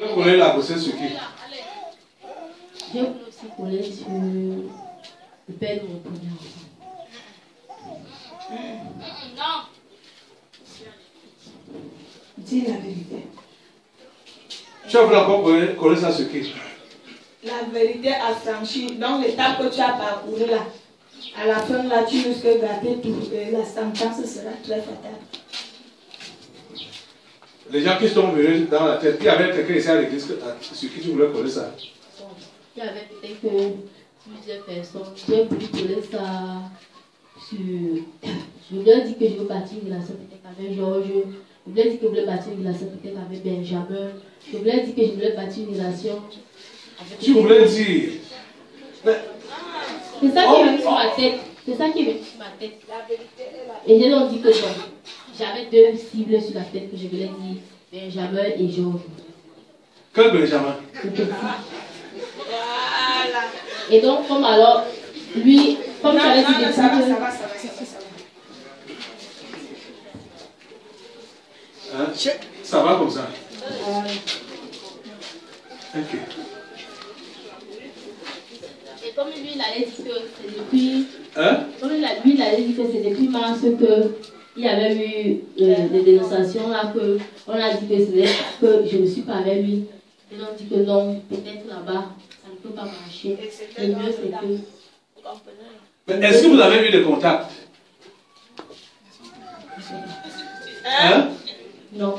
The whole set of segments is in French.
Vous voulez la grossesse sur qui? Je voulais aussi coller sur le père de mon premier enfant. Non. Dis la vérité. Tu as voulu encore coller ça sur qui? La vérité affranchie. Donc l'étape que tu as parcouru là, à la fin là, tu risques de gratter tout et la sentence sera très fatale. Les gens qui sont venus dans la tête, il y avait quelqu'un ici à l'église sur qui tu voulais coller ça? Bon, il y avait peut-être plusieurs personnes. J'ai voulu coller ça sur. Je lui ai dit que je veux bâtir une relation peut-être avec Georges. Je lui ai dit que je voulais bâtir une relation peut-être avec Benjamin. Je lui ai dit que je voulais bâtir une relation avec. Tu voulais dire. C'est ça qui est venu sur ma tête. C'est ça qui est venu sur ma tête. Et je leur ai dit que bon, j'avais deux cibles sur la tête que je voulais dire Benjamin et Georges. Quel Benjamin? Le petit. Et donc, comme alors, lui, comme tu avais dit depuis ça va. Hein? Ça va comme ça? Ok. Et comme lui, il allait dire que c'est depuis. Hein? Comme lui, il allait dire que c'est depuis mars que il y avait eu des dénonciations là, que on a dit que c'était que je ne suis pas avec lui. Et on dit que non, peut-être là-bas, ça ne peut pas marcher. Le mieux, c'est que. Mais est-ce que vous avez eu des contacts? Hein? Non.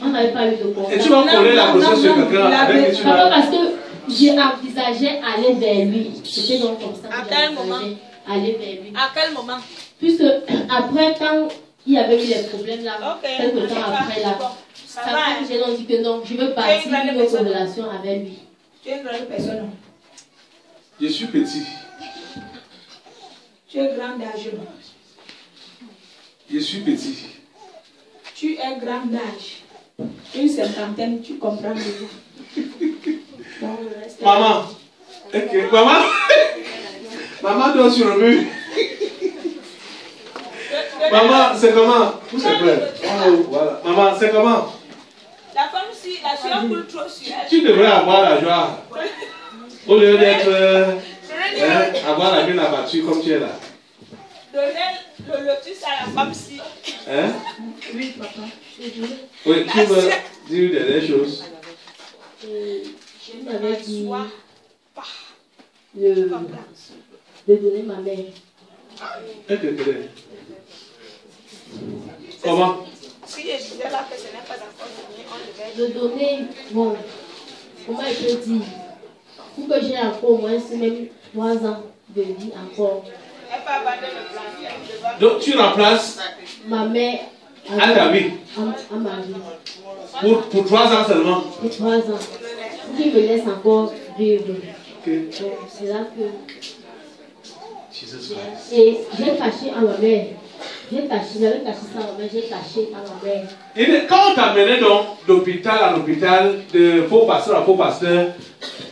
On n'avait pas eu de contact. Et tu vas coller la grossesse sur quelqu'un avec qui tu vas... Parce que j'ai envisagé aller vers lui. C'était donc comme ça que j'ai envisagé aller vers lui. À quel moment? Puisque après, quand il y avait eu les problèmes là, quelques temps après là, ça fait que j'ai donc dit que non, je veux bâtir une autre relation avec lui. Tu es une grande personne. Je suis petit. Tu es grand d'âge. Je suis petit. Tu es grand d'âge. Une cinquantaine, tu comprends déjà. Maman. Ok, maman. Maman doit sur le mur. Maman, c'est comment? Où c'est prêt? Oh, voilà. Maman, c'est comment? La femme, si la sueur coule trop sur elle. Tu devrais avoir la joie. Au lieu d'être. Avoir la mine abattue comme tu es là. Donner le lotus à la femme, si. Hein? Oui, papa. Oui, tu veux dire des choses. Je m'avais dit de donner ma mère. Comment? Si je disais là que ce n'est pas encore fini, on devait. De donner, bon, comment je peux dire, pour que j'ai encore au moins même 3 ans de vie encore. Elle peut abandonner le plan. Donc tu remplaces Ma mère à ta vie à ma vie. pour 3 ans seulement. Pour 3 ans. Pour qu'il me laisse encore vivre. Okay. Donc c'est là que. Jesus Christ. Et j'ai caché à ma mère. J'avais caché ça à ma mère, j'ai caché à ma mère. Et quand on t'amenait donc d'hôpital en hôpital, de faux pasteur à faux pasteur,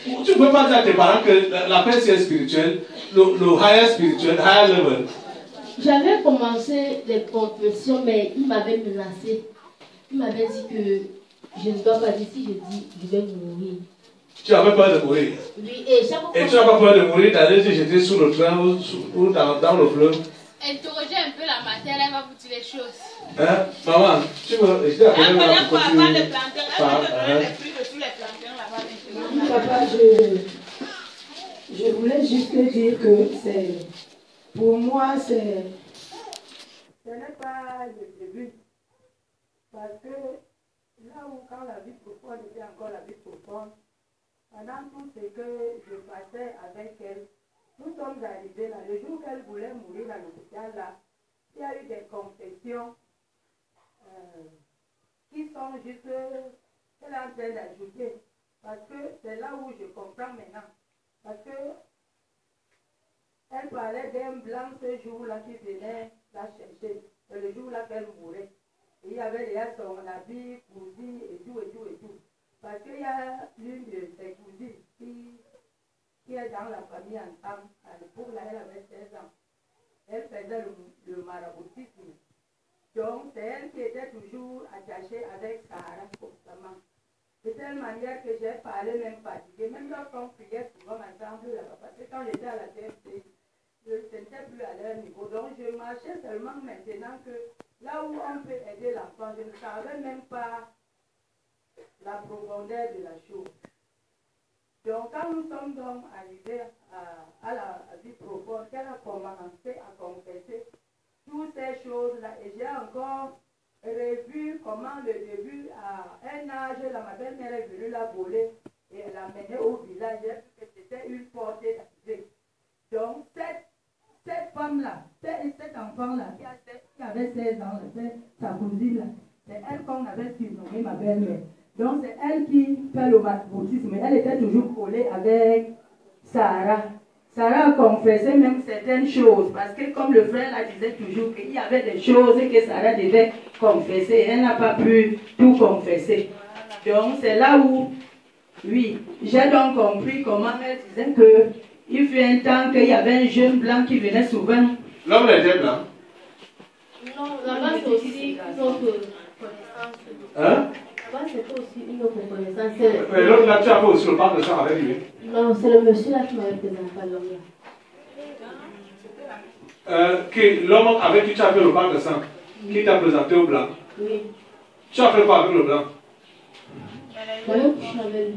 tu ne peux pas dire à tes parents que la personne est spirituelle, le higher spirituel, higher level. J'avais commencé les confessions, mais il m'avait menacé. Il m'avait dit que je ne dois pas dire, si je dis, je vais mourir. Tu avais peur de mourir. Oui, et chaque fois. Et tu n'as pas peur de mourir, d'aller te jeter sous le train ou dans le fleuve. Interrogez un peu la matière, elle va vous dire les choses. Hein? Maman, tu veux. Je t'ai appelé La là première pour fois, continuer. avant de planter, elle va te donner les prix de tous les planteurs là-bas. Oui, papa, je voulais juste te dire que c'est. Pour moi, ce n'est pas le début. Parce que là où, quand la vie profonde était encore la vie profonde, pendant tout ce que je passais avec elle, nous sommes arrivés là. Le jour qu'elle voulait mourir à l'hôpital, là, il y a eu des confessions qui sont juste. Elle est en train d'ajouter. Parce que c'est là où je comprends maintenant. Parce que elle parlait d'un blanc ce jour-là qui venait la chercher. C'est le jour-là qu'elle mourait. Et il y avait déjà son habit, cousine et tout, et tout, et tout. Parce qu'il y a l'une de ses cousines qui est dans la famille ensemble. À l'époque, là, elle avait 16 ans. Elle faisait le maraboutisme. Donc, c'est elle qui était toujours attachée avec Sarah constamment. telle manière que j'ai parlé même fatigué. Même quand on priait souvent ensemble là-bas, parce que quand j'étais à la TFC, je n'étais plus à leur niveau. Donc je marchais seulement maintenant que là où on peut aider l'enfant, je ne savais même pas la profondeur de la chose. Donc quand nous sommes donc arrivés à la vie profonde, qu'elle a commencé à confesser toutes ces choses-là, et j'ai encore revu comment le début, à un âge, ma belle-mère est venue la voler et elle l'a menée au village, que c'était une portée d'accès. Donc cette femme-là, cet enfant-là, qui avait 16 ans, sa cousine-là, c'est elle qu'on avait surnommée ma belle-mère. Donc c'est elle qui fait le baptisme, mais elle était toujours collée avec Sarah. Sarah a confessé même certaines choses, parce que comme le frère la disait toujours, qu'il y avait des choses que Sarah devait confesser, et elle n'a pas pu tout confesser. Donc c'est là où, oui, j'ai donc compris comment elle disait que il fut un temps qu'il y avait un jeune blanc qui venait souvent. L'homme était blanc. Non, là-bas c'est aussi une autre connaissance. Hein? Là-bas c'était aussi une autre connaissance. Mais l'autre là, tu avais aussi le parc de sang avec lui. Non, c'est le monsieur là qui m'avait présenté à l'homme là. L'homme avec qui tu as fait le parc de sang, qui t'a présenté au blanc. Oui. Tu as fait quoi avec le blanc? J'avais couché avec lui.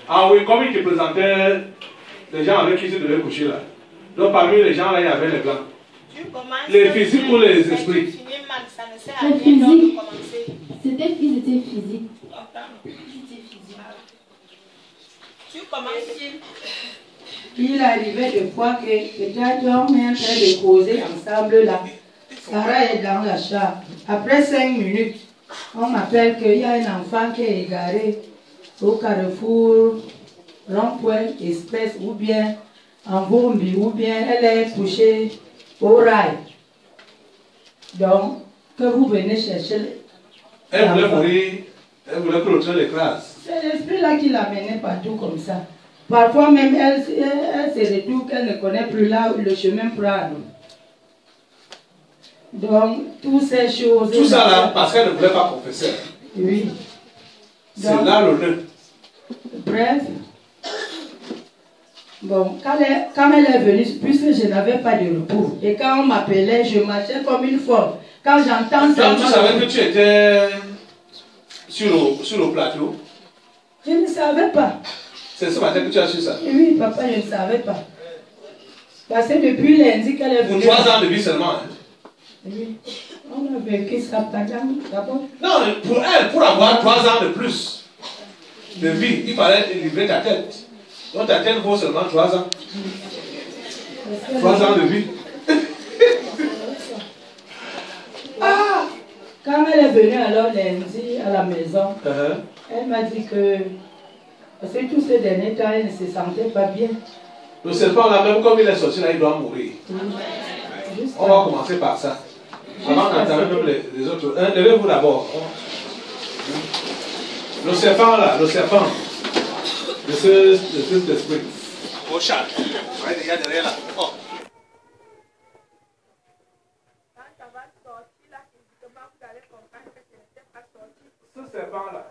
Ah oui, comme il te présentait les gens avec qui tu devais coucher là. Donc parmi les gens là, il y avait les blancs. Les physiques ou les esprits? Les physiques. C'était physique. Tu commences. Il arrivait des fois que peut-être on est en train de causer ensemble là. Sarah est dans la chambre. Après 5 minutes, on m'appelle qu'il y a un enfant qui est égaré au carrefour, rond-point, express, ou bien en Bombi, ou bien elle est couchée au rail. Donc, que vous venez chercher. Elle voulait mourir, elle voulait que le train l'écrase. C'est l'esprit là qui l'amenait partout comme ça. Parfois même, elle se retrouve qu'elle ne connaît plus là le chemin prendre. Donc, toutes ces choses... Tout ça là, parce qu'elle ne voulait pas confesser. Oui. C'est là l'honneur. Bref. Bon, quand elle est venue, puisque je n'avais pas de repos, et quand on m'appelait, je marchais comme une folle. Quand j'entends seulement... Donc tu savais que tu étais sur le plateau? Je ne savais pas. C'est ce matin que tu as su ça? Oui, papa, je ne savais pas. Parce que depuis lundi qu'elle est venue... Pour 3 ans de vie seulement. Hein? Oui. On a vécu ça d'abord. Non, pour elle, pour avoir 3 ans de plus de vie, il fallait livrer ta tête. Donc ta tête vaut seulement 3 ans. 3 ans de vie. Ah! Quand elle est venue alors lundi à la maison, elle m'a dit que... Parce que tous ces derniers temps, elle ne se sentait pas bien. Le serpent là, même comme il est sorti là, il doit mourir. On va commencer par ça. Avant d'entamer même les autres. Levez-vous d'abord. Le serpent là, le serpent de cet esprit. Au chat. Il y a derrière là. Oh. Quand ça va sortir là, physiquement, vous allez comprendre que ce n'était pas sorti. Ce serpent là.